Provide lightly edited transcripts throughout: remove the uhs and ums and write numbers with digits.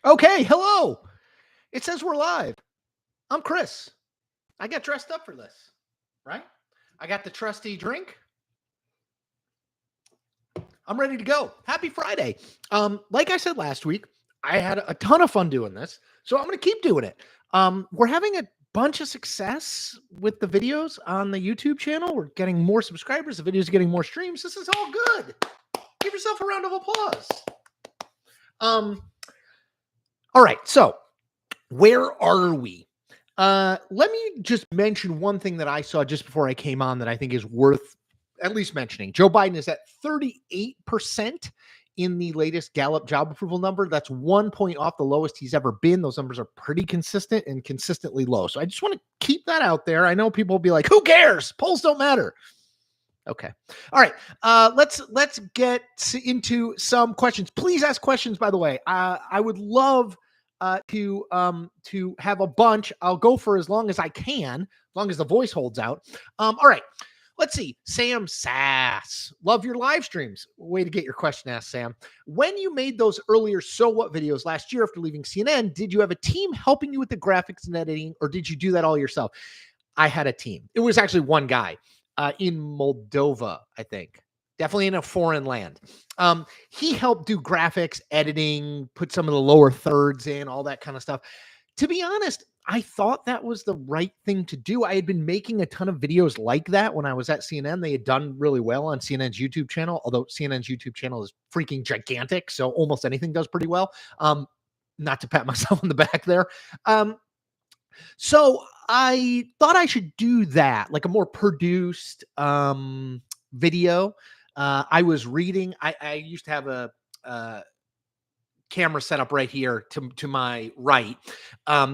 Okay, hello. It says we're live. I'm Chris. I got dressed up for this, right? I got the trusty drink. I'm ready to go. Happy Friday. Like I said last week, I had a ton of fun doing this, so I'm going to keep doing it. We're having a bunch of success with the videos on the YouTube channel. We're getting more subscribers. The videos are getting more streams. This is all good. Give yourself a round of applause. All right, so where are we? Let me just mention one thing that I saw just before I came on that I think is worth at least mentioning. Joe Biden is at 38% in the latest Gallup job approval number. That's 1 point off the lowest he's ever been. Those numbers are pretty consistent and consistently low. So I just want to keep that out there. I know people will be like, who cares? Polls don't matter. Okay. All right. Let's get into some questions. Please ask questions, by the way. I would love to have a bunch. I'll go for as long as I can, as long as the voice holds out. All right. Let's see. Sam Sass. Love your live streams. Way to get your question asked, Sam. When you made those earlier So What videos last year after leaving CNN, did you have a team helping you with the graphics and editing, or did you do that all yourself? I had a team. It was actually one guy in Moldova, I think. Definitely in a foreign land. He helped do graphics, editing, put some of the lower thirds in, all that kind of stuff. To be honest, I thought that was the right thing to do. I had been making a ton of videos like that when I was at CNN. They had done really well on CNN's YouTube channel, although CNN's YouTube channel is freaking gigantic, so almost anything does pretty well. Not to pat myself on the back there. So I thought I should do that, like a more produced video. I was reading. I used to have a camera set up right here to my right,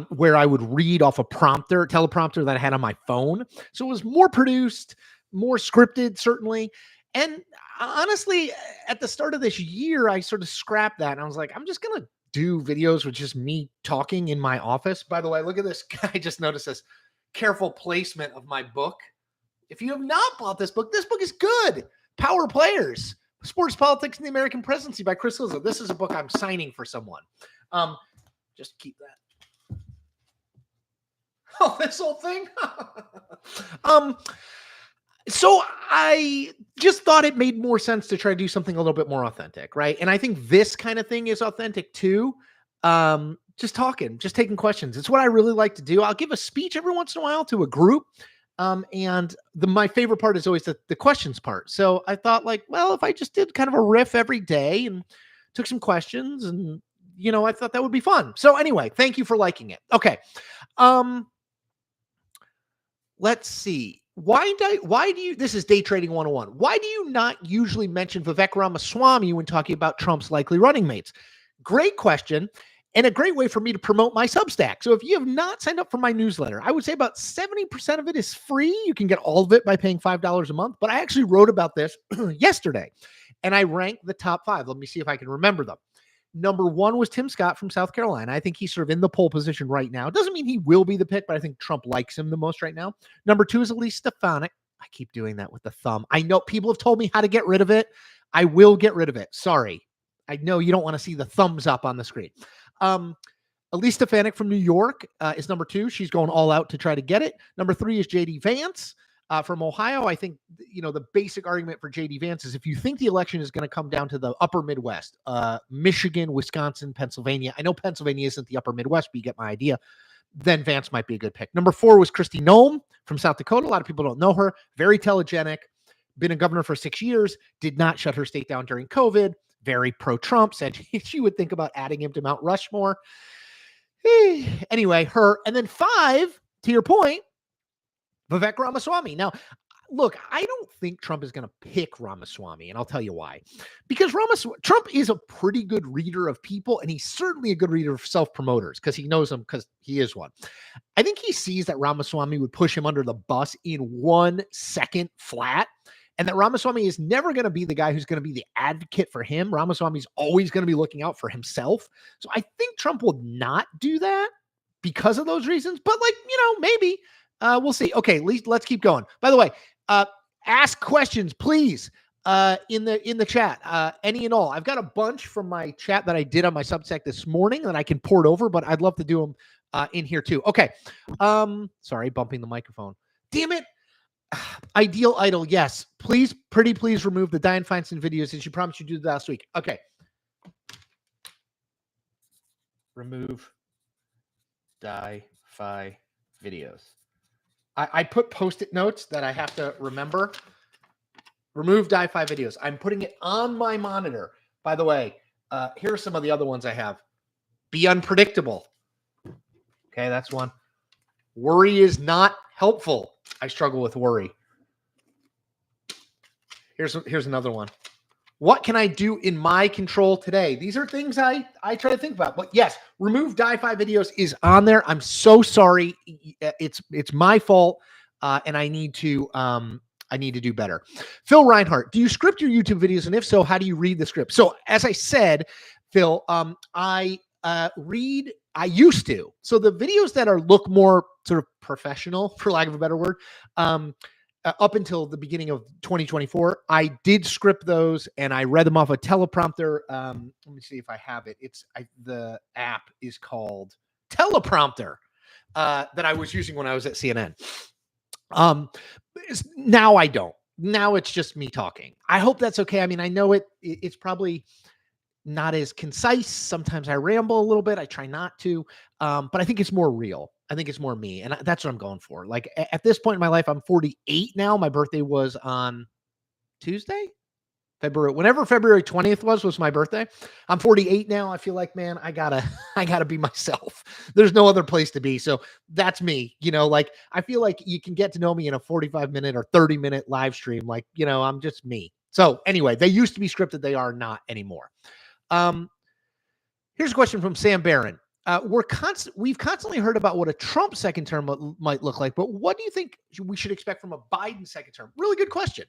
where I would read off a teleprompter that I had on my phone. So it was more produced, more scripted, certainly. And honestly, at the start of this year, I sort of scrapped that. And I was like, I'm just going to do videos with just me talking in my office. By the way, look at this. I just noticed this careful placement of my book. If you have not bought this book is good. Power Players, Sports, Politics, and the American Presidency by Chris Cillizza. This is a book I'm signing for someone. Just keep that. Oh, this whole thing? So I just thought it made more sense to try to do something a little bit more authentic, right? And I think this kind of thing is authentic too. Just talking, just taking questions. It's what I really like to do. I'll give a speech every once in a while to a group. And my favorite part is always the questions part. So I thought, like, well, if I just did kind of a riff every day and took some questions, and I thought that would be fun. So anyway, thank you for liking it. Okay. Let's see. Why do you, this is Day Trading 101. Why do you not usually mention Vivek Ramaswamy when talking about Trump's likely running mates? Great question. And a great way for me to promote my Substack. So if you have not signed up for my newsletter, I would say about 70% of it is free. You can get all of it by paying $5 a month. But I actually wrote about this yesterday, and I ranked the top 5. Let me see if I can remember them. Number 1 was Tim Scott from South Carolina. I think he's sort of in the pole position right now. Doesn't mean he will be the pick, but I think Trump likes him the most right now. Number 2 is Elise Stefanik. I keep doing that with the thumb. I know people have told me how to get rid of it. I will get rid of it. Sorry. I know you don't want to see the thumbs up on the screen. Elise Stefanik from New York is number 2. She's going all out to try to get it. Number 3 is JD Vance from Ohio. I think, the basic argument for JD Vance is if you think the election is going to come down to the upper Midwest, Michigan, Wisconsin, Pennsylvania. I know Pennsylvania isn't the upper Midwest, but you get my idea. Then Vance might be a good pick. Number 4 was Kristi Noem from South Dakota. A lot of people don't know her. Very telegenic. Been a governor for 6 years. Did not shut her state down during COVID. Very pro-Trump, said she would think about adding him to Mount Rushmore. Anyway, her. And then 5, to your point, Vivek Ramaswamy. Now, look, I don't think Trump is going to pick Ramaswamy, and I'll tell you why. Because Trump is a pretty good reader of people, and he's certainly a good reader of self-promoters because he knows them because he is one. I think he sees that Ramaswamy would push him under the bus in 1 second flat, and that Ramaswamy is never going to be the guy who's going to be the advocate for him. Ramaswamy's always going to be looking out for himself. So I think Trump will not do that because of those reasons. But maybe we'll see. Okay, let's keep going. By the way, ask questions, please. in the chat, any and all. I've got a bunch from my chat that I did on my Substack this morning that I can port over, but I'd love to do them in here too. Okay. Sorry, bumping the microphone. Damn it. Ideal Idol, yes. Please, pretty please remove the Dianne Feinstein videos since you promised you do that last week. Okay. Remove Di-Fi videos. I put post-it notes that I have to remember. Remove Di-Fi videos. I'm putting it on my monitor. By the way, here are some of the other ones I have. Be unpredictable. Okay, that's one. Worry is not helpful. I struggle with worry. Here's another one. What can I do in my control today? These are things I try to think about. But yes, remove Di-Fi videos is on there. I'm so sorry. It's my fault, and I need to do better. Phil Reinhart, do you script your YouTube videos? And if so, how do you read the script? So as I said, Phil, I used to. So the videos that look more sort of professional, for lack of a better word, up until the beginning of 2024, I did script those and I read them off a teleprompter. Let me see if I have it. The app is called Teleprompter that I was using when I was at CNN. Now I don't. Now it's just me talking. I hope that's okay. I mean, I know it's probably not as concise. Sometimes I ramble a little bit. I try not to, but I think it's more real. I think it's more me. And that's what I'm going for. Like at this point in my life, I'm 48 now. My birthday was on Tuesday, whenever February 20th was my birthday. I'm 48 now. I feel like, man, I gotta be myself. There's no other place to be. So that's me, like, I feel like you can get to know me in a 45-minute or 30-minute live stream. Like, I'm just me. So anyway, they used to be scripted. They are not anymore. Here's a question from Sam Barron. We've constantly heard about what a Trump second term might look like, but what do you think we should expect from a Biden second term? Really good question.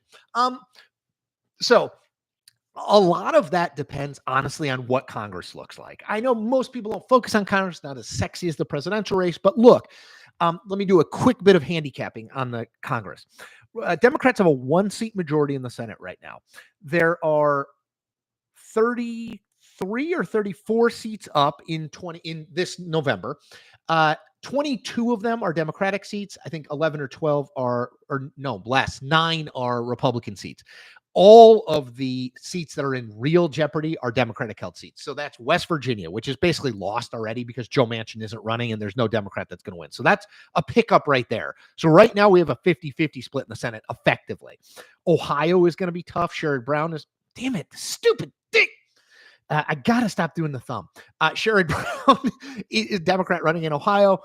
So a lot of that depends, honestly, on what Congress looks like. I know most people don't focus on Congress, not as sexy as the presidential race, but look, let me do a quick bit of handicapping on the Congress. Democrats have a 1-seat majority in the Senate right now. There are 33 or 34 seats up in this November. 22 of them are Democratic seats. I think 11 or 12 less. 9 are Republican seats. All of the seats that are in real jeopardy are Democratic held seats. So that's West Virginia, which is basically lost already because Joe Manchin isn't running and there's no Democrat that's going to win. So that's a pickup right there. So right now we have a 50-50 split in the Senate effectively. Ohio is going to be tough. Sherrod Brown is, damn it, stupid thing. I got to stop doing the thumb. Sherrod Brown is Democrat running in Ohio.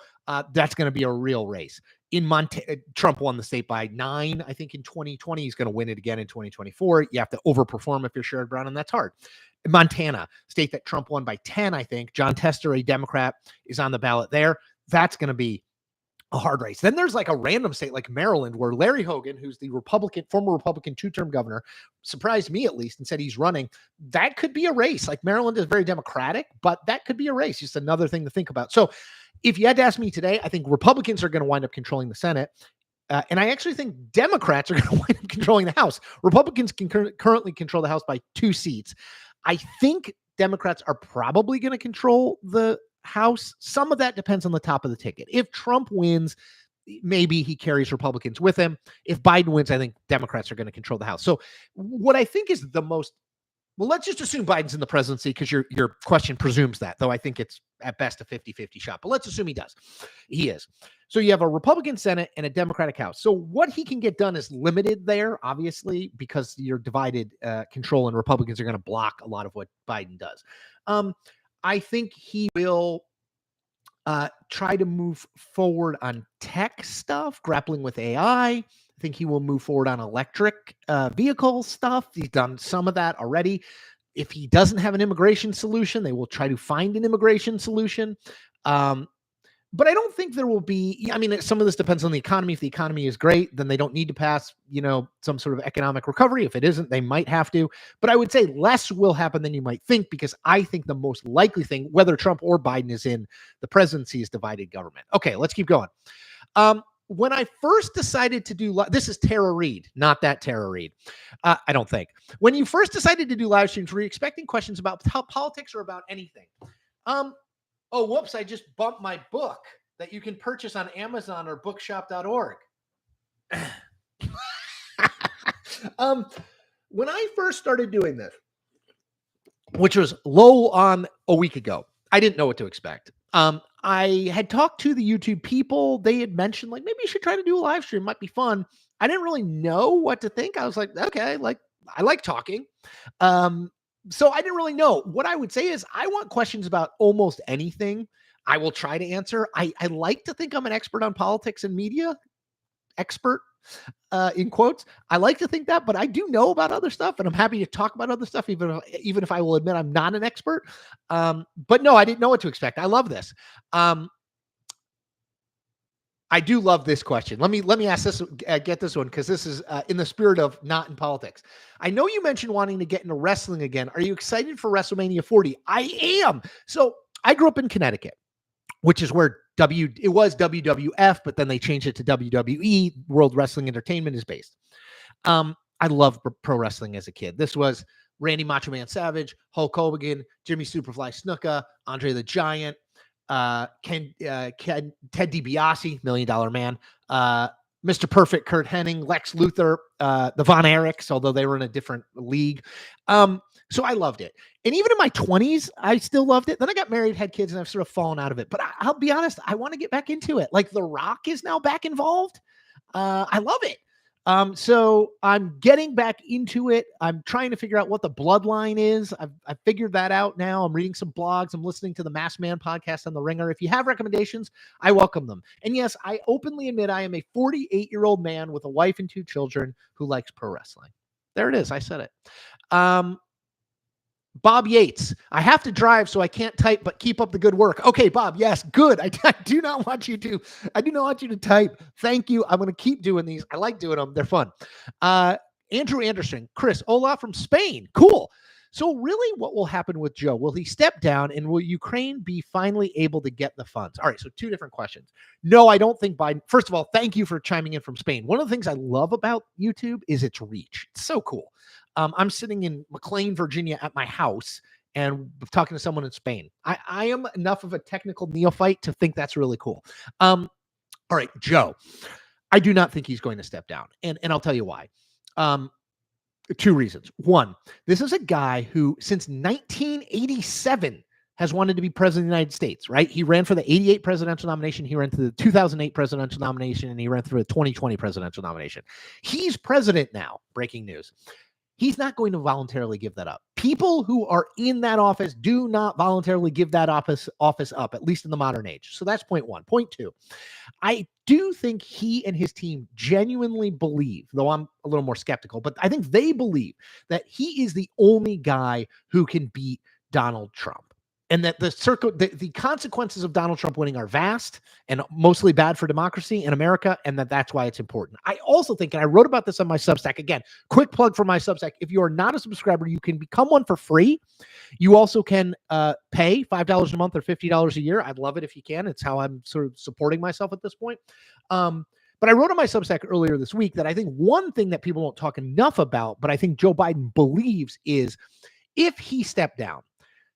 That's going to be a real race. In Montana, Trump won the state by 9, I think, in 2020. He's going to win it again in 2024. You have to overperform if you're Sherrod Brown, and that's hard. In Montana, state that Trump won by 10, I think. Jon Tester, a Democrat, is on the ballot there. That's going to be a hard race. Then there's like a random state like Maryland where Larry Hogan, who's the former Republican 2-term governor, surprised me at least and said he's running. That could be a race. Like Maryland is very Democratic, but that could be a race. Just another thing to think about. So if you had to ask me today, I think Republicans are going to wind up controlling the Senate. And I actually think Democrats are going to wind up controlling the House. Republicans can currently control the House by 2 seats. I think Democrats are probably going to control the House. Some of that depends on the top of the ticket. If Trump wins, maybe he carries Republicans with him. If Biden wins, I think Democrats are going to control the House. So what I think is the most, well, let's just assume Biden's in the presidency because your question presumes that, though I think it's at best a 50-50 shot. But let's assume he does. He is. So you have a Republican Senate and a Democratic House. So what he can get done is limited there, obviously, because you're divided control and Republicans are going to block a lot of what Biden does. I think he will try to move forward on tech stuff, grappling with AI. I think he will move forward on electric vehicle stuff. He's done some of that already. If he doesn't have an immigration solution, they will try to find an immigration solution. But I don't think there will be, I mean, some of this depends on the economy. If the economy is great, then they don't need to pass, some sort of economic recovery. If it isn't, they might have to. But I would say less will happen than you might think, because I think the most likely thing, whether Trump or Biden is in the presidency, is divided government. Okay, let's keep going. when I first decided to do this is Tara Reid, not that Tara Reid. I don't think. When you first decided to do live streams, were you expecting questions about politics or about anything? Oh, whoops! I just bumped my book that you can purchase on Amazon or bookshop.org. When I first started doing this, which was low on a week ago, I didn't know what to expect. I had talked to the YouTube people. They had mentioned, like, maybe you should try to do a live stream. It might be fun. I didn't really know what to think. I was like, okay, like, I like talking. So I didn't really know. What I would say is I want questions about almost anything. I will try to answer. I like to think I'm an expert on politics and media. Expert, in quotes. I like to think that, but I do know about other stuff, and I'm happy to talk about other stuff, even if I will admit I'm not an expert. But no, I didn't know what to expect. I love this. I do love this question. Let me ask this, get this one, because this is in the spirit of not in politics. I know you mentioned wanting to get into wrestling again. Are you excited for WrestleMania 40? I am. So I grew up in Connecticut, which is where it was WWF, but then they changed it to WWE. World Wrestling Entertainment is based. I loved pro wrestling as a kid. This was Randy Macho Man Savage, Hulk Hogan, Jimmy Superfly Snuka, Andre the Giant, Ted DiBiase, $1 Million Man, Mr. Perfect, Kurt Hennig, Lex Luthor, the Von Erichs, although they were in a different league. So I loved it. And even in my 20s, I still loved it. Then I got married, had kids, and I've sort of fallen out of it. But I'll be honest, I want to get back into it. Like The Rock is now back involved. I love it. So I'm getting back into it. I'm trying to figure out what the bloodline is. I've figured that out now. I'm reading some blogs. I'm listening to the Masked Man podcast on The Ringer. If you have recommendations, I welcome them. And yes, I openly admit I am a 48-year-old man with a wife and 2 children who likes pro wrestling. There it is. I said it. Bob Yates, I have to drive, so I can't type, but keep up the good work. Okay, Bob. Yes, good. I do not want you to type. Thank you. I'm going to keep doing these. I like doing them. They're fun. Andrew Anderson, Chris, hola from Spain. Cool. So really, what will happen with Joe? Will he step down, and will Ukraine be finally able to get the funds? All right, so 2 different questions. No, I don't think Biden. First of all, thank you for chiming in from Spain. One of the things I love about YouTube is its reach. It's so cool. I'm sitting in McLean, Virginia at my house and talking to someone in Spain. I am enough of a technical neophyte to think that's really cool. All right, Joe, I do not think he's going to step down. And I'll tell you why. 2 reasons. One, this is a guy who since 1987 has wanted to be president of the United States, right? He ran for the 88 presidential nomination. He ran for the 2008 presidential nomination, and he ran through the 2020 presidential nomination. He's president now. Breaking news. He's not going to voluntarily give that up. People who are in that office do not voluntarily give that office up, at least in the modern age. So that's point 1. Point 2, I do think he and his team genuinely believe, though I'm a little more skeptical, but I think they believe that he is the only guy who can beat Donald Trump. And that the consequences of Donald Trump winning are vast and mostly bad for democracy in America, and that's why it's important. I also think, and I wrote about this on my Substack, again, quick plug for my Substack. If you are not a subscriber, you can become one for free. You also can pay $5 a month or $50 a year. I'd love it if you can. It's how I'm sort of supporting myself at this point. But I wrote on my Substack earlier this week that I think one thing that people don't talk enough about, but I think Joe Biden believes, is if he stepped down,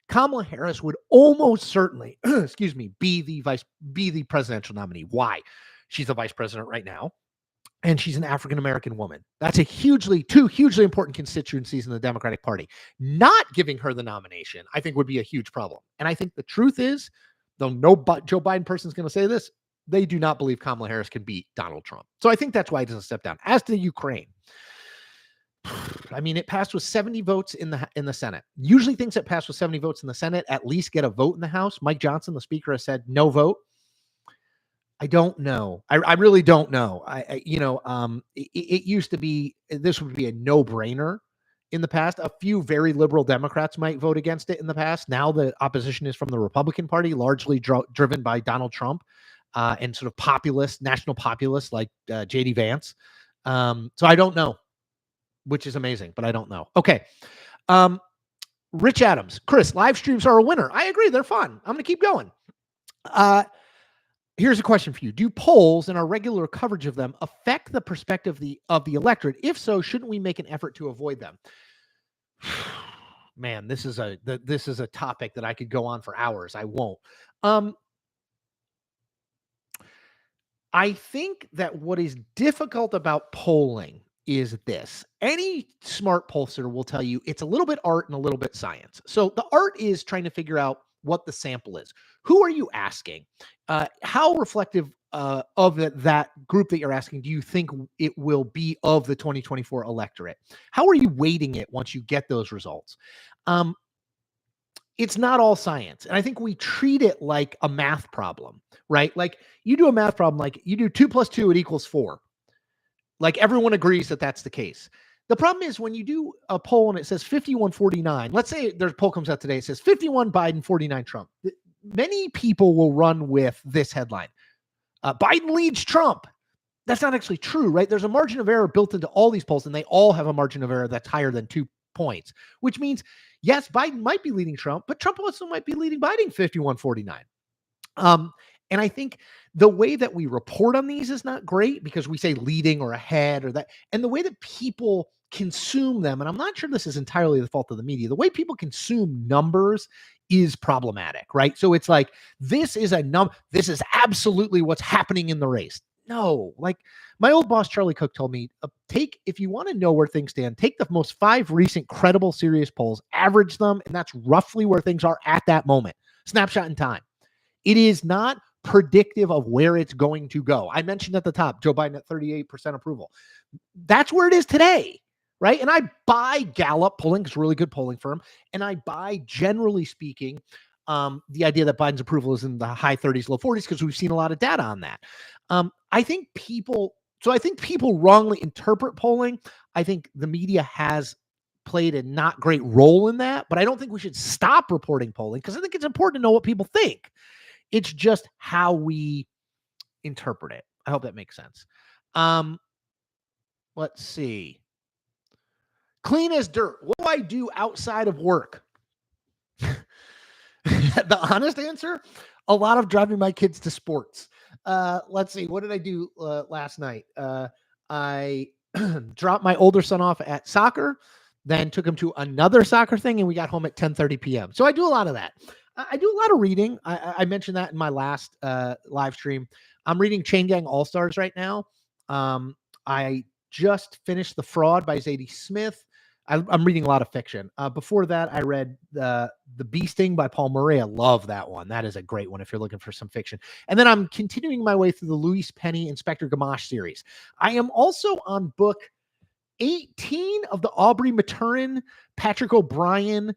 Kamala Harris would almost certainly, be the presidential nominee. Why? She's the vice president right now, and she's an African-American woman. That's two hugely important constituencies in the Democratic Party. Not giving her the nomination, I think, would be a huge problem. And I think the truth is, though no Joe Biden person is going to say this, they do not believe Kamala Harris can beat Donald Trump. So I think that's why he doesn't step down. As to Ukraine, I mean, it passed with 70 votes in the Senate. Usually things that pass with 70 votes in the Senate at least get a vote in the House. Mike Johnson, the speaker, has said no vote. I don't know. I really don't know. It used to be, this would be a no-brainer in the past. A few very liberal Democrats might vote against it in the past. Now the opposition is from the Republican Party, largely driven by Donald Trump and sort of national populists like J.D. Vance. So I don't know, which is amazing, but I don't know. Okay. Rich Adams, Chris, live streams are a winner. I agree. They're fun. I'm going to keep going. Here's a question for you. Do polls and our regular coverage of them affect the perspective of the electorate? If so, shouldn't we make an effort to avoid them? Man, this is a topic that I could go on for hours. I won't. I think that what is difficult about polling is this. Any smart pollster will tell you it's a little bit art and a little bit science. So the art is trying to figure out what the sample is. Who are you asking? How reflective of that group that you're asking do you think it will be of the 2024 electorate? How are you weighting it once you get those results? It's not all science. And I think we treat it like a math problem, right? Like you do a math problem, like you do 2 + 2, it equals 4. Like everyone agrees that that's the case. The problem is when you do a poll and it says 51-49, let's say there's a poll comes out today, it says 51 Biden, 49 Trump. Many people will run with this headline. Biden leads Trump. That's not actually true, right? There's a margin of error built into all these polls, and they all have a margin of error that's higher than 2 points, which means, yes, Biden might be leading Trump, but Trump also might be leading Biden 51-49. And I think the way that we report on these is not great because we say leading or ahead or that. And the way that people consume them, and I'm not sure this is entirely the fault of the media, the way people consume numbers is problematic, right? So it's like, this is absolutely what's happening in the race. No, like my old boss, Charlie Cook, told me, if you want to know where things stand, take the most 5 recent credible, serious polls, average them, and that's roughly where things are at that moment. Snapshot in time. It is not predictive of where it's going to go. I mentioned at the top, Joe Biden at 38% approval. That's where it is today, right? And I buy Gallup polling, it's a really good polling firm, and I buy, generally speaking, the idea that Biden's approval is in the high 30s, low 40s, because we've seen a lot of data on that. I think people wrongly interpret polling. I think the media has played a not great role in that, but I don't think we should stop reporting polling because I think it's important to know what people think. It's just how we interpret it. I hope that makes sense. Let's see. Clean as dirt. What do I do outside of work? The honest answer, a lot of driving my kids to sports. Let's see. What did I do last night? I dropped my older son off at soccer, then took him to another soccer thing, and we got home at 10:30 p.m. So I do a lot of that. I do a lot of reading. I mentioned that in my last live stream. I'm reading Chain Gang All-Stars right now. I just finished The Fraud by Zadie Smith. I'm reading a lot of fiction. Before that, I read The Bee Sting by Paul Murray. I love that one. That is a great one if you're looking for some fiction. And then I'm continuing my way through the Louise Penny Inspector Gamache series. I am also on book 18 of the Aubrey Maturin, Patrick O'Brien,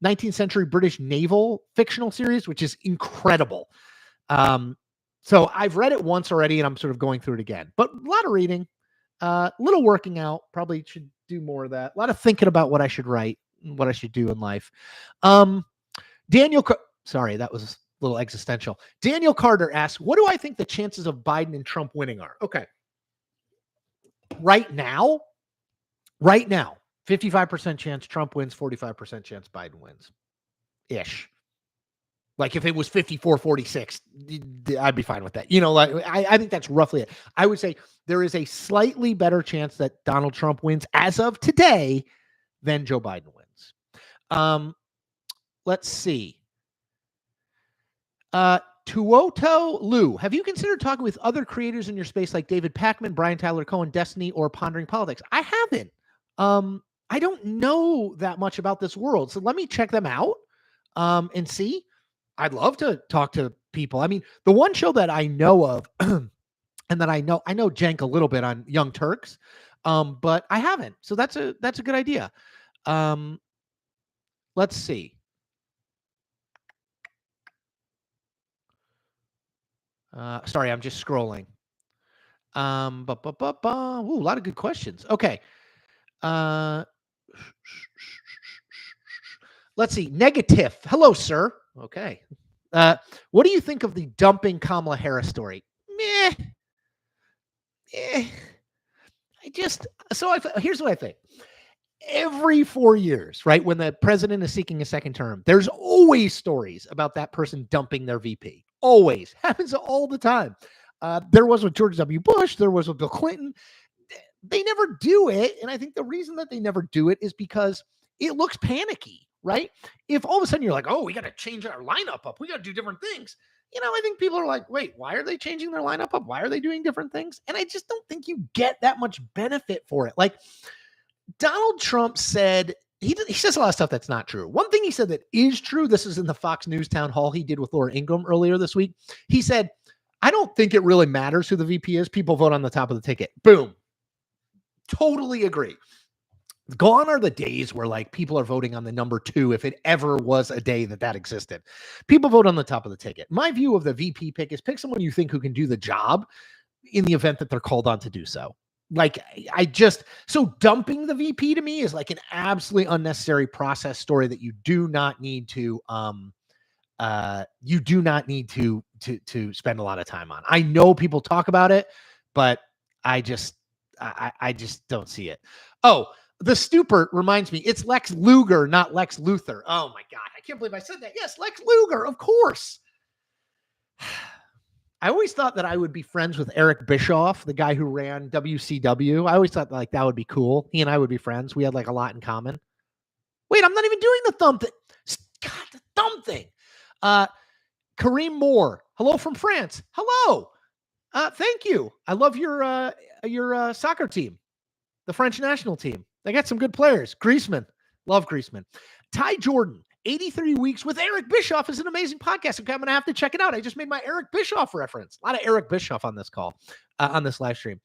19th century British naval fictional series, which is incredible. So I've read it once already and I'm sort of going through it again, but a lot of reading, little working out, probably should do more of that. A lot of thinking about what I should write, what I should do in life. Sorry, that was a little existential. Daniel Carter asks, what do I think the chances of Biden and Trump winning are? Okay. Right now, 55% chance Trump wins, 45% chance Biden wins. Ish. Like if it was 54-46, I'd be fine with that. Like I think that's roughly it. I would say there is a slightly better chance that Donald Trump wins as of today than Joe Biden wins. Let's see. Tuoto Lou, have you considered talking with other creators in your space like David Pakman, Brian Tyler Cohen, Destiny, or Pondering Politics? I haven't. I don't know that much about this world, so let me check them out and see. I'd love to talk to people. I mean, the one show that I know of, and that I know Cenk a little bit on Young Turks, but I haven't. So that's a good idea. Let's see. Sorry, I'm just scrolling. Ooh, a lot of good questions. Okay. Let's see. Negative. Hello, sir. Okay. What do you think of the dumping Kamala Harris story? Meh. Here's what I think. Every 4 years, right, when the president is seeking a second term, there's always stories about that person dumping their VP. Always. Happens all the time. There was with George W. Bush. There was with Bill Clinton. They never do it. And I think the reason that they never do it is because it looks panicky, right? If all of a sudden you're like, oh, we got to change our lineup up. We got to do different things. I think people are like, wait, why are they changing their lineup up? Why are they doing different things? And I just don't think you get that much benefit for it. Like Donald Trump said, he says a lot of stuff that's not true. One thing he said that is true, this is in the Fox News town hall he did with Laura Ingraham earlier this week. He said, I don't think it really matters who the VP is. People vote on the top of the ticket. Boom. Totally agree. Gone are the days where like people are voting on the number 2 if it ever was a day that existed. People vote on the top of the ticket. My view of the VP pick is pick someone you think who can do the job in the event that they're called on to do so. Like so dumping the VP to me is like an absolutely unnecessary process story that you do not need to spend a lot of time on. I know people talk about it, but I just don't see it. Oh, the Stupert reminds me, it's Lex Luger, not Lex Luthor. Oh my God. I can't believe I said that. Yes, Lex Luger, of course. I always thought that I would be friends with Eric Bischoff, the guy who ran WCW. I always thought like that would be cool. He and I would be friends. We had like a lot in common. Wait, I'm not even doing the thumb thing. God, the thumb thing. Kareem Moore. Hello from France. Hello. Thank you. I love your soccer team, the French national team. They got some good players. Griezmann. Love Griezmann. Ty Jordan. 83 Weeks with Eric Bischoff is an amazing podcast. Okay, I'm going to have to check it out. I just made my Eric Bischoff reference. A lot of Eric Bischoff on this call, on this live stream.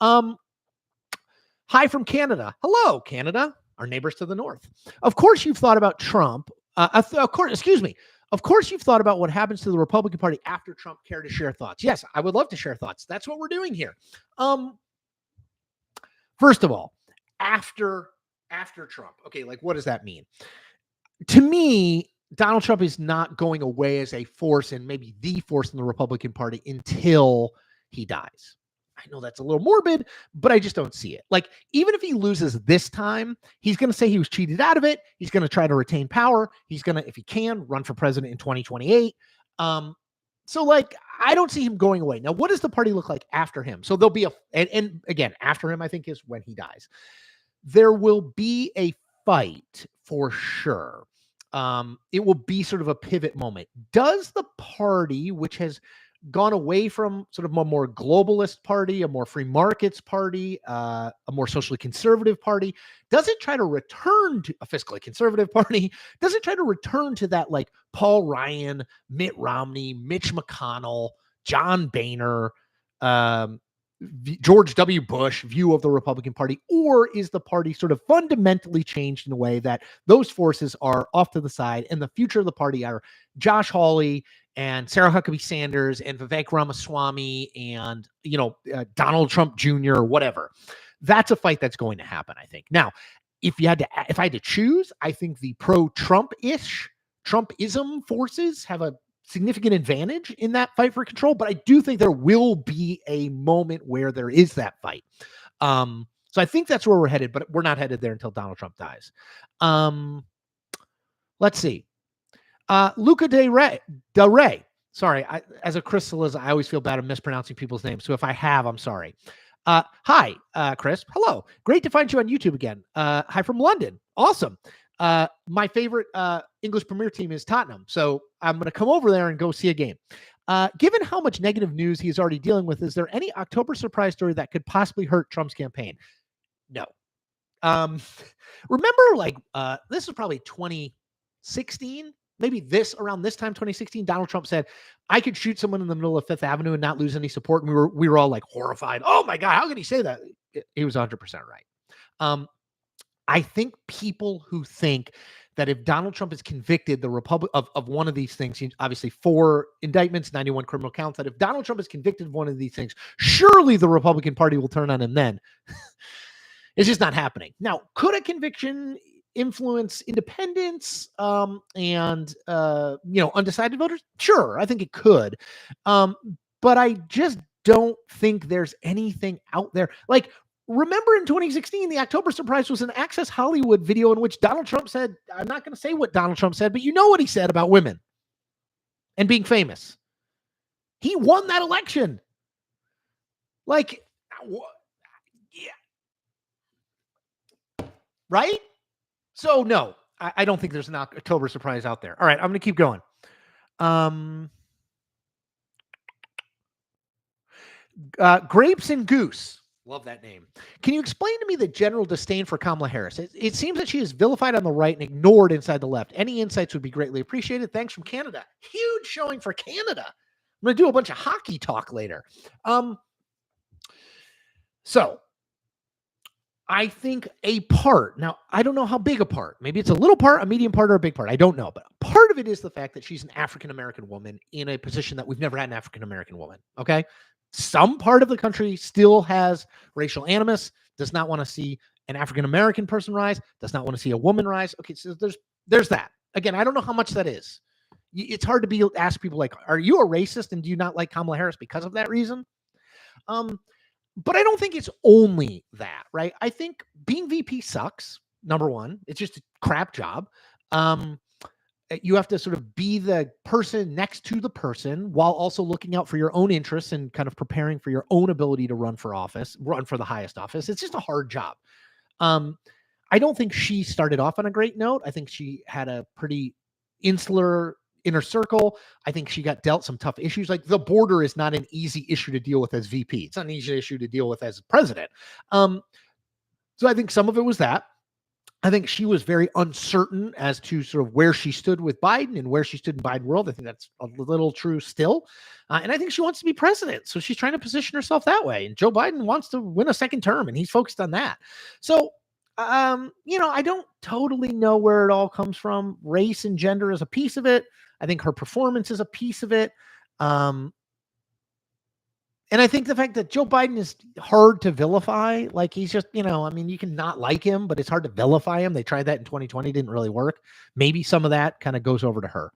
Hi from Canada. Hello, Canada, our neighbors to the north. Of course, you've thought about Trump. Of course, you've thought about what happens to the Republican Party after Trump. Care to share thoughts? Yes, I would love to share thoughts. That's what we're doing here. First of all, after Trump, okay, like what does that mean? To me, Donald Trump is not going away as a force and maybe the force in the Republican Party until he dies. I know that's a little morbid, but I just don't see it. Like, even if he loses this time, he's going to say he was cheated out of it. He's going to try to retain power. He's going to, if he can, run for president in 2028. So like, I don't see him going away. Now, what does the party look like after him? So there'll be and again, after him, I think is when he dies. There will be a fight for sure. It will be sort of a pivot moment. Does the party, which has gone away from sort of a more globalist party, a more free markets party, a more socially conservative party, does it try to return to a fiscally conservative party? Does it try to return to that like Paul Ryan, Mitt Romney, Mitch McConnell, John Boehner, George W. Bush view of the Republican Party? Or is the party sort of fundamentally changed in a way that those forces are off to the side and the future of the party are Josh Hawley and Sarah Huckabee Sanders and Vivek Ramaswamy and, Donald Trump Jr. or whatever? That's a fight that's going to happen, I think. Now, if I had to choose, I think the pro-Trump-ish, Trumpism forces have a significant advantage in that fight for control, but I do think there will be a moment where there is that fight. So I think that's where we're headed, but we're not headed there until Donald Trump dies. Let's see. Luca Del Rey. Sorry, as a Chris Saliza, I always feel bad at mispronouncing people's names. So if I have, I'm sorry. Hi, Chris. Hello. Great to find you on YouTube again. Hi from London. Awesome. My favorite English Premier team is Tottenham, so I'm going to come over there and go see a game. Given how much negative news he is already dealing with, is there any October surprise story that could possibly hurt Trump's campaign? No. Remember, this was probably 2016, maybe around this time, 2016, Donald Trump said, I could shoot someone in the middle of Fifth Avenue and not lose any support. And we were all like horrified. Oh my God, how could he say that? He was 100% right. I think people who think that if Donald Trump is convicted of one of these things, obviously 4 indictments, 91 criminal counts, that if Donald Trump is convicted of one of these things, surely the Republican Party will turn on him then. It's just not happening. Now, could a conviction influence independents and undecided voters? Sure, I think it could. But I just don't think there's anything out there. Like, remember in 2016, the October surprise was an Access Hollywood video in which Donald Trump said, I'm not going to say what Donald Trump said, but you know what he said about women and being famous. He won that election. Like, yeah. Right? So, no, I don't think there's an October surprise out there. All right, I'm going to keep going. Grapes and Goose. Love that name. Can you explain to me the general disdain for Kamala Harris? It seems that she is vilified on the right and ignored inside the left. Any insights would be greatly appreciated. Thanks from Canada. Huge showing for Canada. I'm going to do a bunch of hockey talk later. So I think a part, now I don't know how big a part, maybe it's a little part, a medium part, or a big part. I don't know. But part of it is the fact that she's an African-American woman in a position that we've never had an African-American woman. Okay. Some part of the country still has racial animus, does not want to see an African-American person rise, does not want to see a woman rise. Okay. So there's that. Again, I don't know how much that is. It's hard to ask people like, are you a racist and do you not like Kamala Harris because of that reason? But I don't think it's only that, right? I think being VP sucks. Number one, it's just a crap job. You have to sort of be the person next to the person while also looking out for your own interests and kind of preparing for your own ability to run for the highest office. It's just a hard job. I don't think she started off on a great note. I think she had a pretty insular inner circle. I think she got dealt some tough issues. Like the border is not an easy issue to deal with as VP. It's not an easy issue to deal with as president. So I think some of it was that. I think she was very uncertain as to sort of where she stood with Biden and where she stood in Biden world. I think that's a little true still. And I think she wants to be president. So she's trying to position herself that way. And Joe Biden wants to win a second term and he's focused on that. So, I don't totally know where it all comes from. Race and gender is a piece of it. I think her performance is a piece of it. And I think the fact that Joe Biden is hard to vilify, like he's just, you can not like him, but it's hard to vilify him. They tried that in 2020, didn't really work. Maybe some of that kind of goes over to her.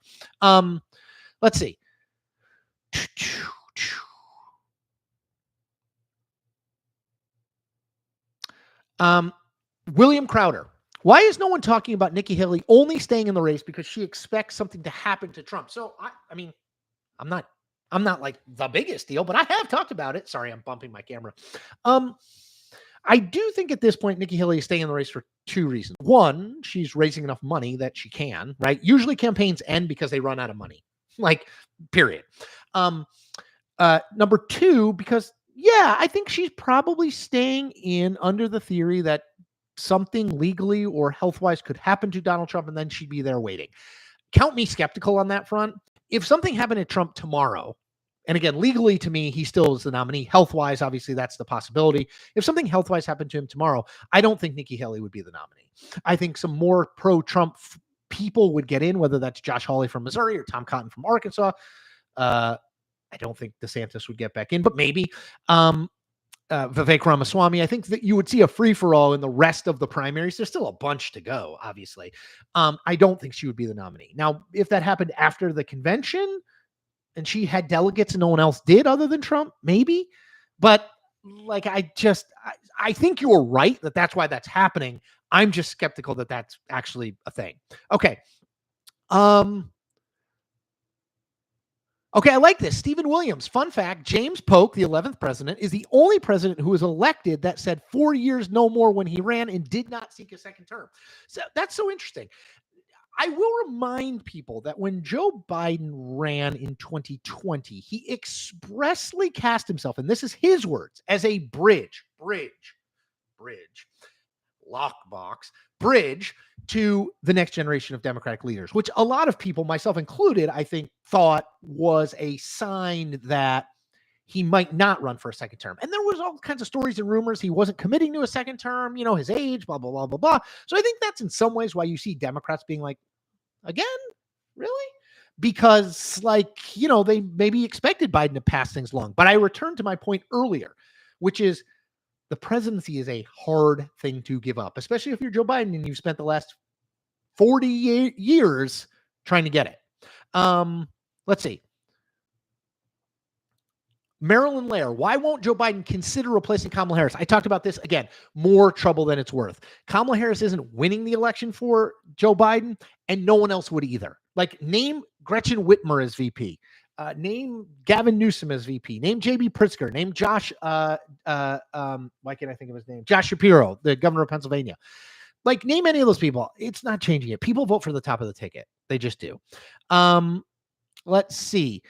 Let's see. William Crowder. Why is no one talking about Nikki Haley only staying in the race because she expects something to happen to Trump? So, I'm not like the biggest deal, but I have talked about it. Sorry, I'm bumping my camera. I do think at this point, Nikki Haley is staying in the race for two reasons. One, she's raising enough money that she can, right? Usually campaigns end because they run out of money, like, period. Number two, because, I think she's probably staying in under the theory that something legally or health-wise could happen to Donald Trump, and then she'd be there waiting. Count me skeptical on that front. If something happened to Trump tomorrow, and again, legally to me, he still is the nominee. Health-wise, obviously, that's the possibility. If something health-wise happened to him tomorrow, I don't think Nikki Haley would be the nominee. I think some more pro-Trump people would get in, whether that's Josh Hawley from Missouri or Tom Cotton from Arkansas. I don't think DeSantis would get back in, but maybe. Vivek Ramaswamy. I think that you would see a free-for-all in the rest of the primaries. There's still a bunch to go, obviously. I don't think she would be the nominee. Now, if that happened after the convention and she had delegates and no one else did other than Trump, maybe. But like, I think you're right that that's why that's happening. I'm just skeptical that that's actually a thing. Okay. Okay, I like this. Stephen Williams. Fun fact, James Polk, the 11th president, is the only president who was elected that said 4 years no more when he ran and did not seek a second term. So that's so interesting. I will remind people that when Joe Biden ran in 2020, he expressly cast himself, and this is his words, as a bridge to the next generation of Democratic leaders, which a lot of people, myself included, I think thought was a sign that he might not run for a second term. And there was all kinds of stories and rumors he wasn't committing to a second term, his age, blah, blah, blah, blah, blah. So I think that's in some ways why you see Democrats being like, again, really? Because they maybe expected Biden to pass things along. But I return to my point earlier, which is the presidency is a hard thing to give up, especially if you're Joe Biden and you've spent the last 40 years trying to get it. Let's see. Marilyn Lair, why won't Joe Biden consider replacing Kamala Harris? I talked about this again, more trouble than it's worth. Kamala Harris isn't winning the election for Joe Biden, and no one else would either. Like, name Gretchen Whitmer as VP. Name Gavin Newsom as VP. Name J.B. Pritzker. Name Josh. Why can't I think of his name? Josh Shapiro, the governor of Pennsylvania. Like, name any of those people. It's not changing it. People vote for the top of the ticket. They just do. Let's see.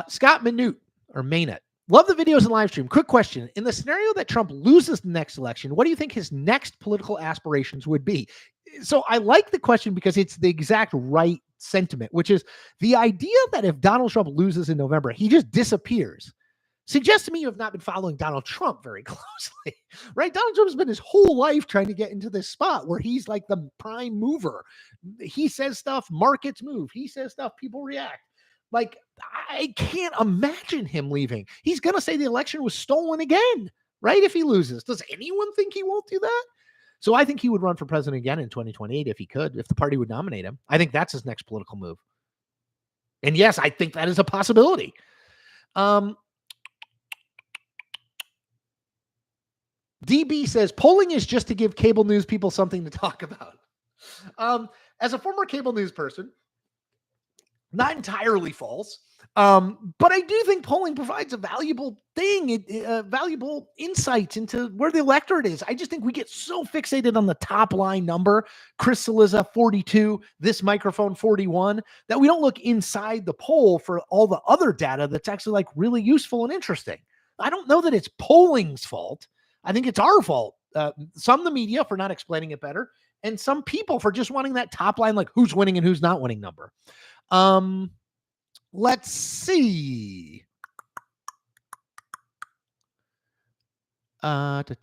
Scott Minute or Maynard. Love the videos and live stream. Quick question. In the scenario that Trump loses the next election, what do you think his next political aspirations would be? So I like the question because it's the exact right sentiment, which is the idea that if Donald Trump loses in November, he just disappears. Suggests to me you have not been following Donald Trump very closely, right? Donald Trump has been his whole life trying to get into this spot where he's like the prime mover. He says stuff, markets move. He says stuff, people react. Like, I can't imagine him leaving. He's going to say the election was stolen again, right? If he loses. Does anyone think he won't do that? So I think he would run for president again in 2028 if he could, if the party would nominate him. I think that's his next political move. And yes, I think that is a possibility. DB says polling is just to give cable news people something to talk about. As a former cable news person, not entirely false, but I do think polling provides a valuable thing, valuable insights into where the electorate is. I just think we get so fixated on the top line number, Chris Cillizza 42, this microphone 41, that we don't look inside the poll for all the other data that's actually like really useful and interesting. I don't know that it's polling's fault. I think it's our fault. Some the media for not explaining it better, and some people for just wanting that top line, like who's winning and who's not winning number. Let's see. Sorry,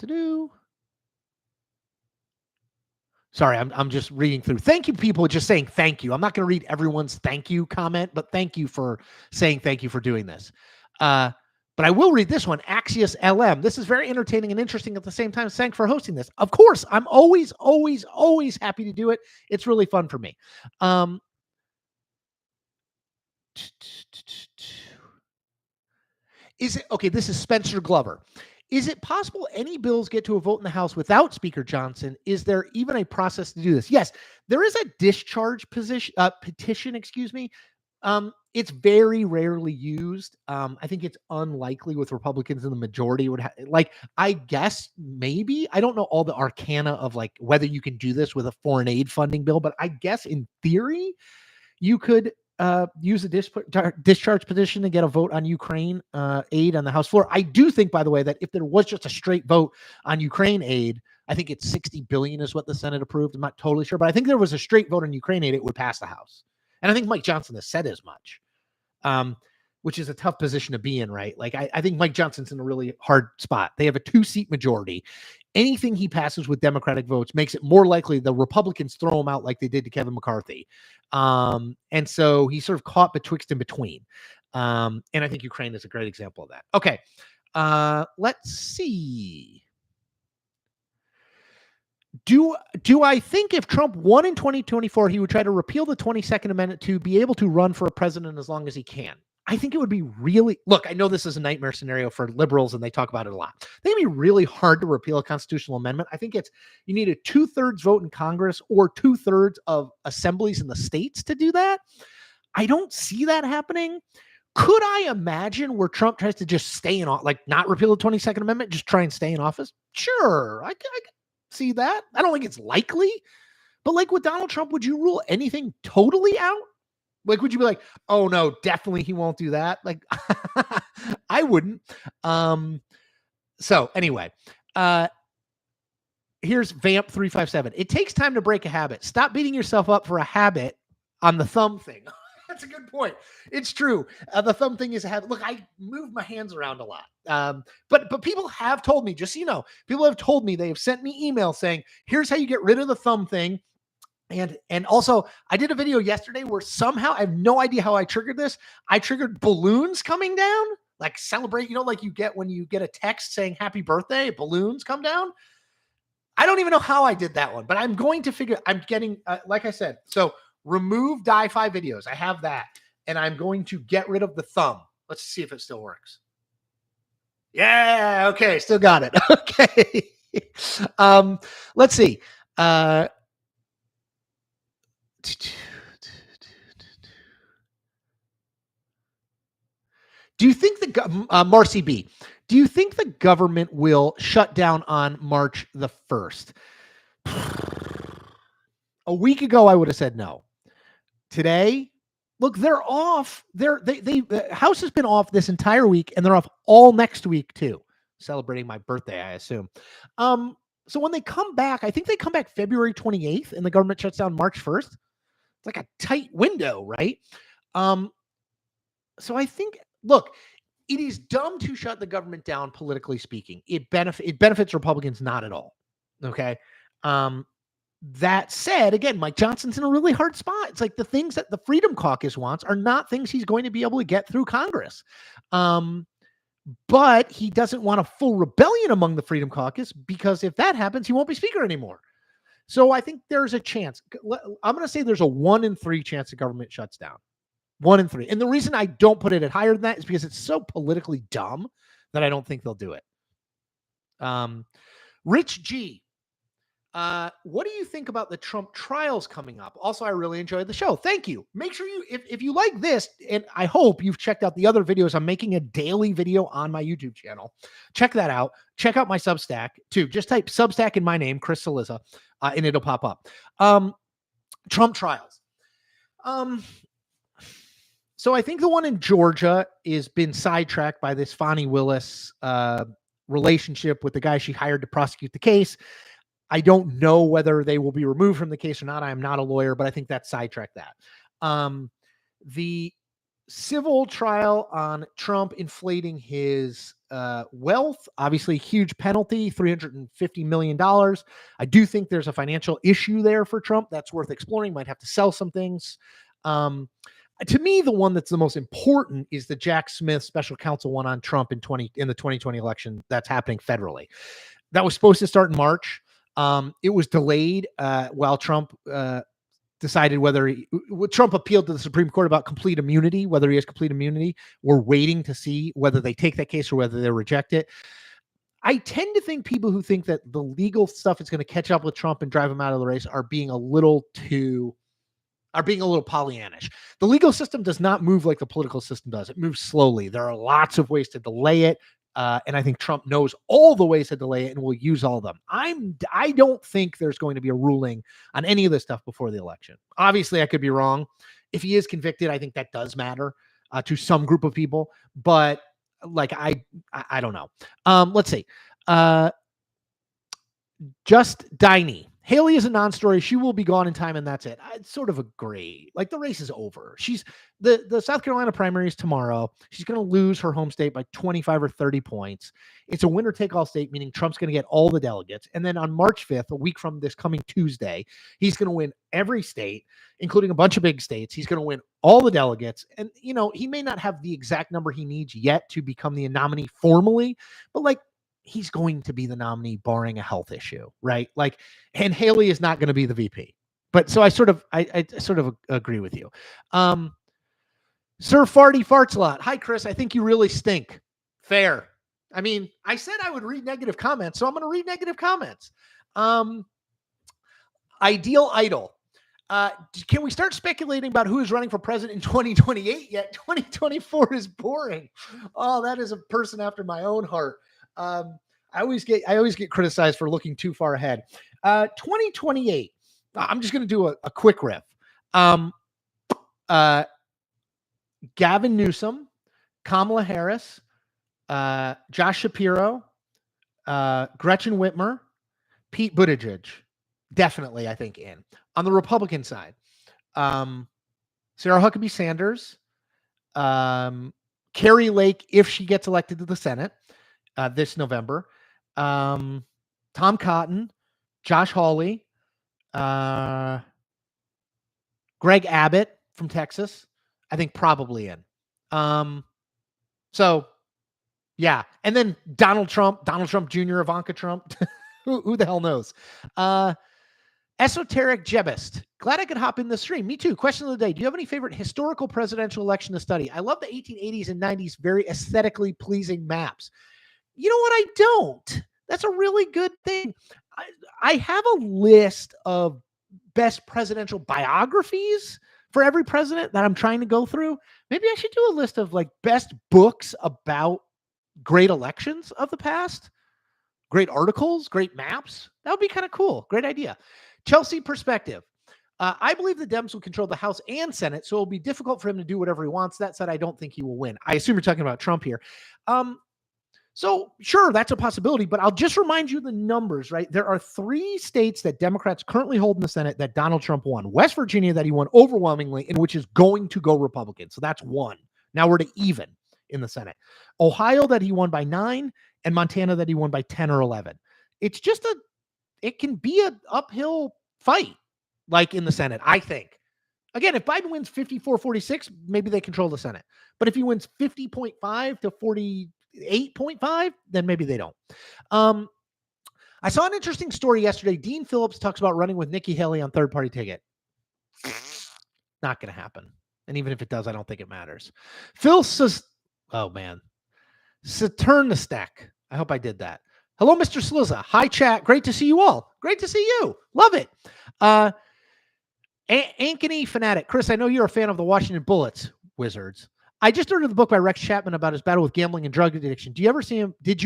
I'm just reading through. Thank you, people, just saying thank you. I'm not going to read everyone's thank you comment, but thank you for saying thank you for doing this. But I will read this one, Axios LM. This is very entertaining and interesting at the same time. Thanks for hosting this. Of course, I'm always happy to do it. It's really fun for me. Is it okay? This is Spencer Glover. Is it possible any bills get to a vote in the House without Speaker Johnson? Is there even a process to do this? Yes, there is a discharge petition. Excuse me. It's very rarely used. I think it's unlikely with Republicans in the majority would I guess maybe, I don't know all the arcana of like whether you can do this with a foreign aid funding bill, but I guess in theory you could use a discharge petition to get a vote on Ukraine aid on the House floor. I do think, by the way, that if there was just a straight vote on Ukraine aid, I think it's $60 billion is what the Senate approved. I'm not totally sure, but I think there was a straight vote on Ukraine aid, it would pass the House. And I think Mike Johnson has said as much, which is a tough position to be in, right? Like, I think Mike Johnson's in a really hard spot. They have a 2-seat majority. Anything he passes with Democratic votes makes it more likely the Republicans throw him out like they did to Kevin McCarthy. And so he's sort of caught betwixt and between. And I think Ukraine is a great example of that. Okay. Let's see. Do I think if Trump won in 2024, he would try to repeal the 22nd Amendment to be able to run for a president as long as he can? I think it would be really, look, I know this is a nightmare scenario for liberals and they talk about it a lot. I think it'd be really hard to repeal a constitutional amendment. I think you need a 2/3 vote in Congress or 2/3 of assemblies in the states to do that. I don't see that happening. Could I imagine where Trump tries to just stay in, like not repeal the 22nd Amendment, just try and stay in office? Sure. I see that. I don't think it's likely, but like with Donald Trump, would you rule anything totally out? Like, would you be like, oh no, definitely he won't do that? Like, I wouldn't. So anyway, here's Vamp 357. It takes time to break a habit. Stop beating yourself up for a habit on the thumb thing. That's a good point. It's true. The thumb thing is a habit. Look, I move my hands around a lot. But people have told me, just so you know, people have told me, they have sent me emails saying, here's how you get rid of the thumb thing. And also, I did a video yesterday where somehow, I have no idea how I triggered this. I triggered balloons coming down, like celebrate, like you get when you get a text saying happy birthday, balloons come down. I don't even know how I did that one, but I'm going to figure, I'm getting, like I said, so remove Die-Fi videos. I have that. And I'm going to get rid of the thumb. Let's see if it still works. Yeah. Okay. Still got it. Okay. Let's see. Do you think Marcy B, do you think the government will shut down on March the 1st? A week ago, I would have said no. Today, look, they're off. The House has been off this entire week, and they're off all next week too. Celebrating my birthday, I assume. So when they come back, I think they come back February 28th, and the government shuts down March 1st. It's like a tight window, right? So I think, look, it is dumb to shut the government down, politically speaking. It benefits Republicans not at all. Okay. That said, again, Mike Johnson's in a really hard spot. It's like the things that the Freedom Caucus wants are not things he's going to be able to get through Congress. But he doesn't want a full rebellion among the Freedom Caucus, because if that happens, he won't be speaker anymore. So I think there's a chance. I'm going to say there's a 1 in 3 chance the government shuts down. 1 in 3. And the reason I don't put it at higher than that is because it's so politically dumb that I don't think they'll do it. Rich G, what do you think about the Trump trials coming up? Also, I really enjoyed the show. Thank you. Make sure you, if you like this, and I hope you've checked out the other videos. I'm making a daily video on my YouTube channel. Check that out. Check out my Substack too. Just type Substack in my name, Chris Cillizza, and it'll pop up. Trump trials. So I think the one in Georgia has been sidetracked by this Fani Willis relationship with the guy she hired to prosecute the case. I don't know whether they will be removed from the case or not. I am not a lawyer, but I think that sidetracked that. The civil trial on Trump inflating his wealth, obviously huge penalty, $350 million. I do think there's a financial issue there for Trump that's worth exploring. Might have to sell some things. To me, the one that's the most important is the Jack Smith special counsel one on Trump in the 2020 election that's happening federally. That was supposed to start in March. It was delayed while Trump decided whether Trump appealed to the Supreme Court about complete immunity, whether he has complete immunity. We're waiting to see whether they take that case or whether they reject it. I tend to think people who think that the legal stuff is going to catch up with Trump and drive him out of the race are being a little Pollyannish. The legal system does not move like the political system does. It moves slowly. There are lots of ways to delay it. And I think Trump knows all the ways to delay it and will use all of them. I don't think there's going to be a ruling on any of this stuff before the election. Obviously, I could be wrong. If he is convicted, I think that does matter to some group of people. But like, I don't know. Let's see. Just Diney. Haley is a non-story. She will be gone in time, and that's it. I sort of agree. Like, the race is over. She's the South Carolina primary is tomorrow. She's going to lose her home state by 25 or 30 points. It's a winner-take-all state, meaning Trump's going to get all the delegates. And then on March 5th, a week from this coming Tuesday, he's going to win every state, including a bunch of big states. He's going to win all the delegates. And, you know, he may not have the exact number he needs yet to become the nominee formally, but, like, he's going to be the nominee barring a health issue, right? Like, and Haley is not going to be the VP. But so I sort of agree with you. Sir Farty Farts a lot. Hi, Chris. I think you really stink. Fair. I mean, I said I would read negative comments, so I'm going to read negative comments. Ideal Idol. Can we start speculating about who is running for president in 2028 yet? 2024 is boring. Oh, that is a person after my own heart. I always get criticized for looking too far ahead. 2028. I'm just going to do a quick riff. Gavin Newsom, Kamala Harris, Josh Shapiro, Gretchen Whitmer, Pete Buttigieg. Definitely, I think, in. On the Republican side, Sarah Huckabee Sanders, Carrie Lake, if she gets elected to the Senate this November, Tom Cotton, Josh Hawley, Greg Abbott from Texas, I think probably in. So, yeah. And then Donald Trump Jr., Ivanka Trump, who the hell knows? Esoteric Jebist. Glad I could hop in the stream. Me too. Question of the day. Do you have any favorite historical presidential election to study? I love the 1880s and 90s, very aesthetically pleasing maps. You know what? I don't. That's a really good thing. I have a list of best presidential biographies for every president that I'm trying to go through. Maybe I should do a list of like best books about great elections of the past, great articles, great maps. That would be kind of cool. Great idea. Chelsea perspective. I believe the Dems will control the House and Senate, so it'll be difficult for him to do whatever he wants. That said, I don't think he will win. I assume you're talking about Trump here. So sure, that's a possibility, but I'll just remind you the numbers, right? There are 3 states that Democrats currently hold in the Senate that Donald Trump won. West Virginia that he won overwhelmingly, and which is going to go Republican. So that's 1. Now we're to even in the Senate. Ohio that he won by 9, and Montana that he won by 10 or 11. It's just it can be an uphill fight, like in the Senate, I think. Again, if Biden wins 54-46, maybe they control the Senate. But if he wins 50.5 to 48.5, then maybe they don't. I saw an interesting story yesterday. Dean Phillips talks about running with Nikki Haley on third-party ticket. Not going to happen. And even if it does, I don't think it matters. Phil says, oh man, Saturnistek. I hope I did that. Hello, Mr. Slizza. Hi, chat. Great to see you all. Great to see you. Love it. Ankeny Fanatic. Chris, I know you're a fan of the Washington Bullets Wizards. I just ordered the book by Rex Chapman about his battle with gambling and drug addiction. Did you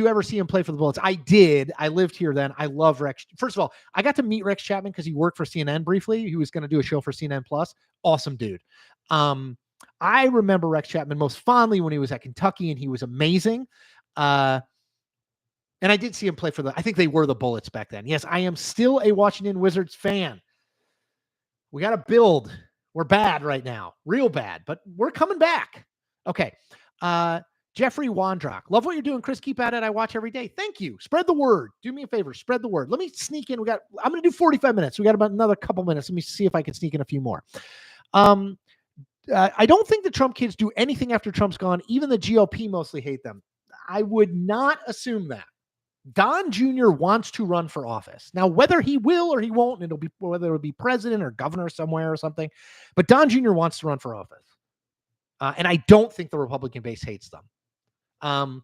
ever see him play for the Bullets? I did. I lived here then. I love Rex. First of all, I got to meet Rex Chapman because he worked for CNN briefly. He was going to do a show for CNN Plus. Awesome dude. I remember Rex Chapman most fondly when he was at Kentucky, and he was amazing. And I did see him play I think they were the Bullets back then. Yes, I am still a Washington Wizards fan. We got to build. We're bad right now. Real bad, but we're coming back. Okay. Jeffrey Wandrock. Love what you're doing, Chris. Keep at it. I watch every day. Thank you. Spread the word. Do me a favor. Spread the word. Let me sneak in. I'm going to do 45 minutes. We got about another couple minutes. Let me see if I can sneak in a few more. I don't think the Trump kids do anything after Trump's gone. Even the GOP mostly hate them. I would not assume that. Don Jr. wants to run for office. Now, whether he will or he won't, and whether it'll be president or governor somewhere or something, but Don Jr. wants to run for office. And I don't think the Republican base hates them.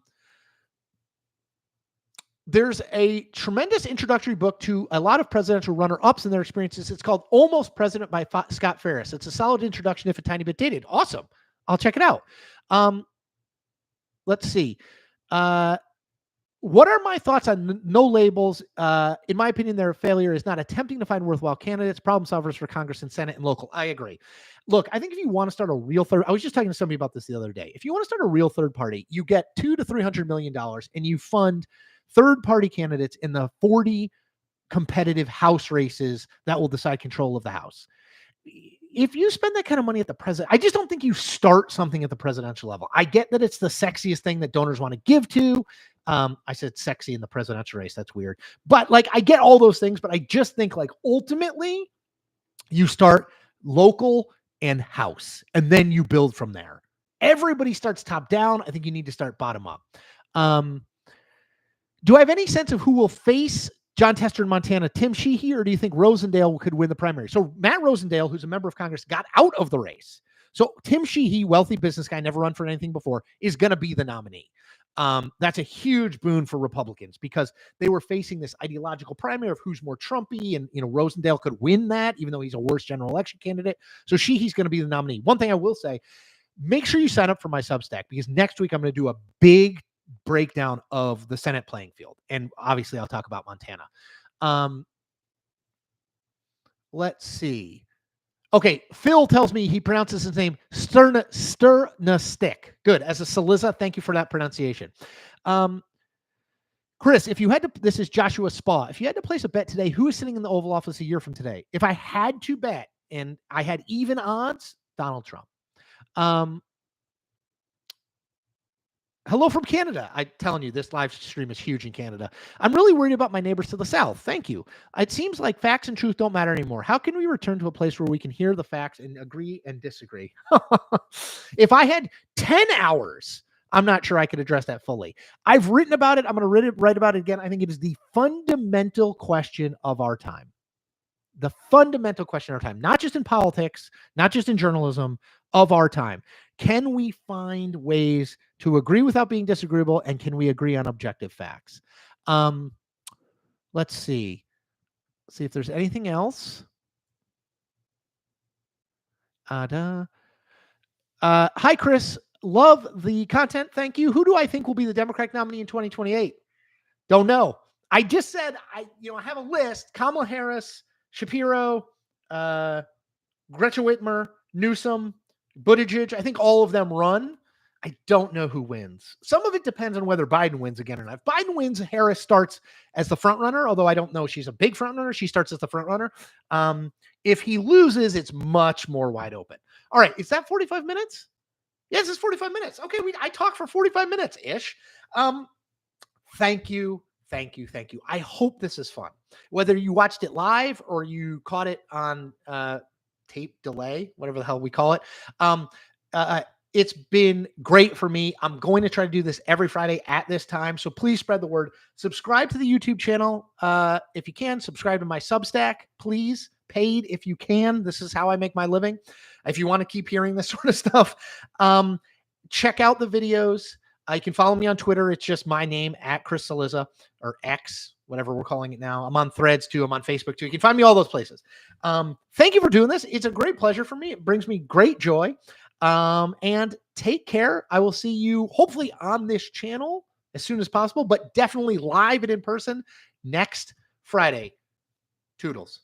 There's a tremendous introductory book to a lot of presidential runner-ups and their experiences. It's called Almost President by Scott Ferris. It's a solid introduction, if a tiny bit dated. Awesome. I'll check it out. Let's see. What are my thoughts on no labels? In my opinion, their failure is not attempting to find worthwhile candidates, problem solvers for Congress and Senate and local. I agree. Look, I think if you want to start a real I was just talking to somebody about this the other day. If you want to start a real third party, you get $200 to $300 million and you fund third party candidates in the 40 competitive House races that will decide control of the House. If you spend that kind of money at the president, I just don't think you start something at the presidential level. I get that it's the sexiest thing that donors want to give to. I said sexy in the presidential race. That's weird. But like, I get all those things, but I just think like ultimately you start local and House, and then you build from there. Everybody starts top down. I think you need to start bottom up. Do I have any sense of who will face John Tester in Montana, Tim Sheehy, or do you think Rosendale could win the primary? So Matt Rosendale, who's a member of Congress, got out of the race. So Tim Sheehy, wealthy business guy, never run for anything before, is going to be the nominee. That's a huge boon for Republicans because they were facing this ideological primary of who's more Trumpy, and Rosendale could win that, even though he's a worse general election candidate. So Sheehy's going to be the nominee. One thing I will say, make sure you sign up for my Substack because next week I'm going to do a big breakdown of the Senate playing field. And obviously I'll talk about Montana. Let's see. Okay, Phil tells me he pronounces his name Sternastic. Good. As a Saliza, thank you for that pronunciation. Chris, if you had to, this is Joshua Spa. If you had to place a bet today, who is sitting in the Oval Office a year from today? If I had to bet and I had even odds, Donald Trump. Hello from Canada. I'm telling you, this live stream is huge in Canada. I'm really worried about my neighbors to the south. Thank you. It seems like facts and truth don't matter anymore. How can we return to a place where we can hear the facts and agree and disagree? If I had 10 hours, I'm not sure I could address that fully. I've written about it. I'm going to write about it again. I think it is the fundamental question of our time. The fundamental question of our time, not just in politics, not just in journalism, of our time. Can we find ways to agree without being disagreeable, and can we agree on objective facts? Let's see. See if there's anything else. Hi, Chris. Love the content. Thank you. Who do I think will be the Democratic nominee in 2028? Don't know. I just said I have a list: Kamala Harris, Shapiro, Gretchen Whitmer, Newsom, Buttigieg. I think all of them run. I don't know who wins. Some of it depends on whether Biden wins again or not. If Biden wins, Harris starts as the front runner, although I don't know she's a big front runner. She starts as the front runner. If he loses, it's much more wide open. All right. Is that 45 minutes? Yes, it's 45 minutes. Okay. I talked for 45 minutes ish. Thank you. Thank you. Thank you. I hope this is fun. Whether you watched it live or you caught it on tape delay, whatever the hell we call it. It's been great for me. I'm going to try to do this every Friday at this time. So please spread the word. Subscribe to the YouTube channel. If you can, subscribe to my Substack, please. Paid if you can. This is how I make my living. If you want to keep hearing this sort of stuff, check out the videos. You can follow me on Twitter. It's just my name at Chris Cillizza, or X, whatever we're calling it now. I'm on Threads too. I'm on Facebook too. You can find me all those places. Thank you for doing this. It's a great pleasure for me. It brings me great joy. And take care. I will see you hopefully on this channel as soon as possible, but definitely live and in person next Friday. Toodles.